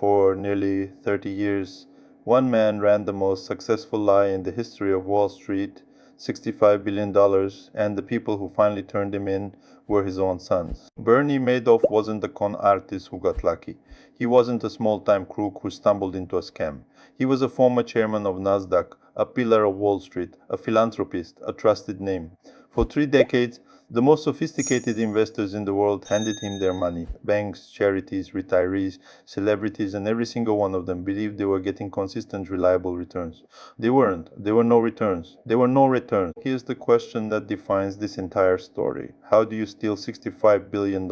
for nearly 30 years. One man ran the most successful lie in the history of Wall Street, $65 billion, and the people who finally turned him in were his own sons. Bernie Madoff wasn't a con artist who got lucky. He wasn't a small-time crook who stumbled into a scam. He was a former chairman of NASDAQ, a pillar of Wall Street, a philanthropist, a trusted name. For 3 decades, the most sophisticated investors in the world handed him their money. Banks, charities, retirees, celebrities, and every single one of them believed they were getting consistent, reliable returns. They weren't. There were no returns. There were no returns. Here's the question that defines this entire story. How do you steal $65 billion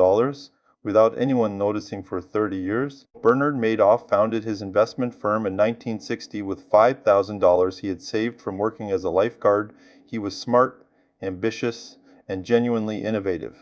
without anyone noticing for 30 years? Bernard Madoff founded his investment firm in 1960 with $5,000 he had saved from working as a lifeguard. He was smart, ambitious, and genuinely innovative.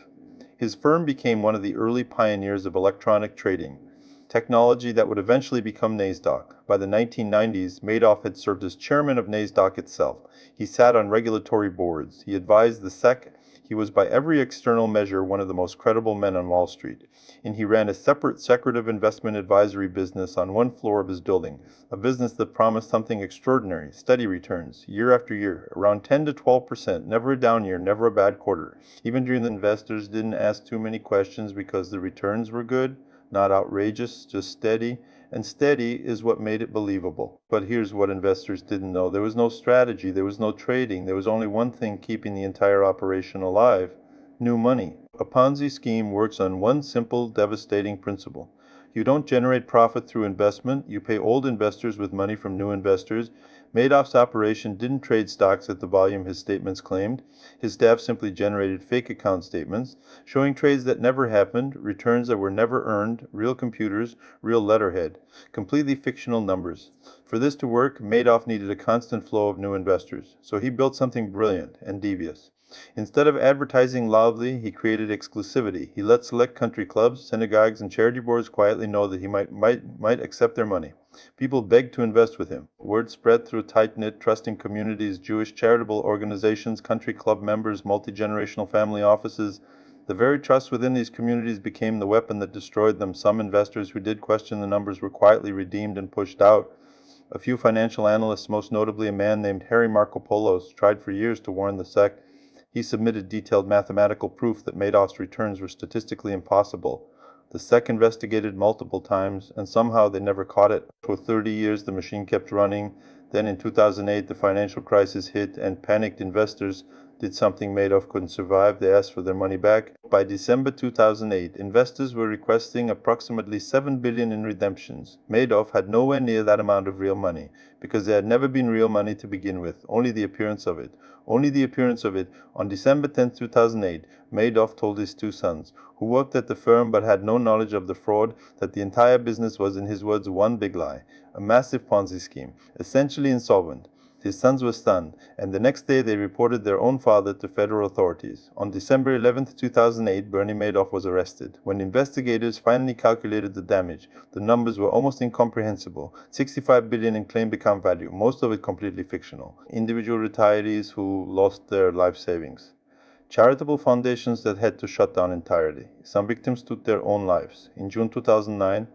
His firm became one of the early pioneers of electronic trading, technology that would eventually become NASDAQ. By the 1990s, Madoff had served as chairman of NASDAQ itself. He sat on regulatory boards. He advised the SEC. He was by every external measure one of the most credible men on Wall Street, and he ran a separate secretive investment advisory business on one floor of his building, a business that promised something extraordinary, steady returns, year after year, around 10 to 12%, never a down year, never a bad quarter. Even during the investors didn't ask too many questions because the returns were good, not outrageous, just steady. And steady is what made it believable. But here's what investors didn't know. There was no strategy, there was no trading, there was only one thing keeping the entire operation alive: new money. A Ponzi scheme works on one simple, devastating principle. You don't generate profit through investment, you pay old investors with money from new investors. Madoff's operation didn't trade stocks at the volume his statements claimed. His staff simply generated fake account statements, showing trades that never happened, returns that were never earned, real computers, real letterhead, completely fictional numbers. For this to work, Madoff needed a constant flow of new investors, so he built something brilliant and devious. Instead of advertising loudly, he created exclusivity. He let select country clubs, synagogues, and charity boards quietly know that he might accept their money. People begged to invest with him. Word spread through tight-knit, trusting communities, Jewish charitable organizations, country club members, multi-generational family offices. The very trust within these communities became the weapon that destroyed them. Some investors who did question the numbers were quietly redeemed and pushed out. A few financial analysts, most notably a man named Harry Marco Polos, tried for years to warn the SEC. He submitted detailed mathematical proof that Madoff's returns were statistically impossible. The SEC investigated multiple times, and somehow they never caught it. For 30 years, the machine kept running. Then in 2008, the financial crisis hit, and panicked investors did something Madoff couldn't survive. They asked for their money back. By December 2008, investors were requesting approximately $7 billion in redemptions. Madoff had nowhere near that amount of real money, because there had never been real money to begin with, only the appearance of it. Only the appearance of it. On December 10, 2008, Madoff told his 2 sons, who worked at the firm but had no knowledge of the fraud, that the entire business was, in his words, one big lie, a massive Ponzi scheme, essentially insolvent. His sons were stunned, and the next day they reported their own father to federal authorities. On December 11, 2008, Bernie Madoff was arrested. When investigators finally calculated the damage, the numbers were almost incomprehensible. $65 billion in claimed account value, most of it completely fictional. Individual retirees who lost their life savings. Charitable foundations that had to shut down entirely. Some victims took their own lives. In June 2009,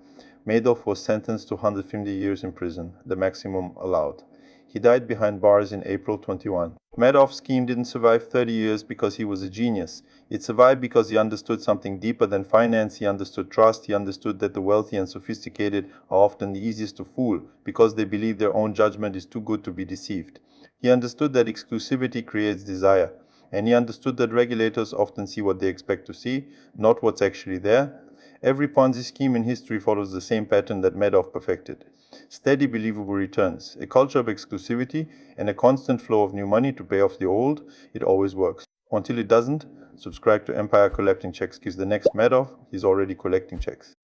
Madoff was sentenced to 150 years in prison, the maximum allowed. He died behind bars in April 21. Madoff's scheme didn't survive 30 years because he was a genius. It survived because he understood something deeper than finance. He understood trust. He understood that the wealthy and sophisticated are often the easiest to fool because they believe their own judgment is too good to be deceived. He understood that exclusivity creates desire. And he understood that regulators often see what they expect to see, not what's actually there. Every Ponzi scheme in history follows the same pattern that Madoff perfected. Steady, believable returns, a culture of exclusivity, and a constant flow of new money to pay off the old. It always works. Until it doesn't, subscribe to Empire Collecting Checks, because the next Madoff is already collecting checks.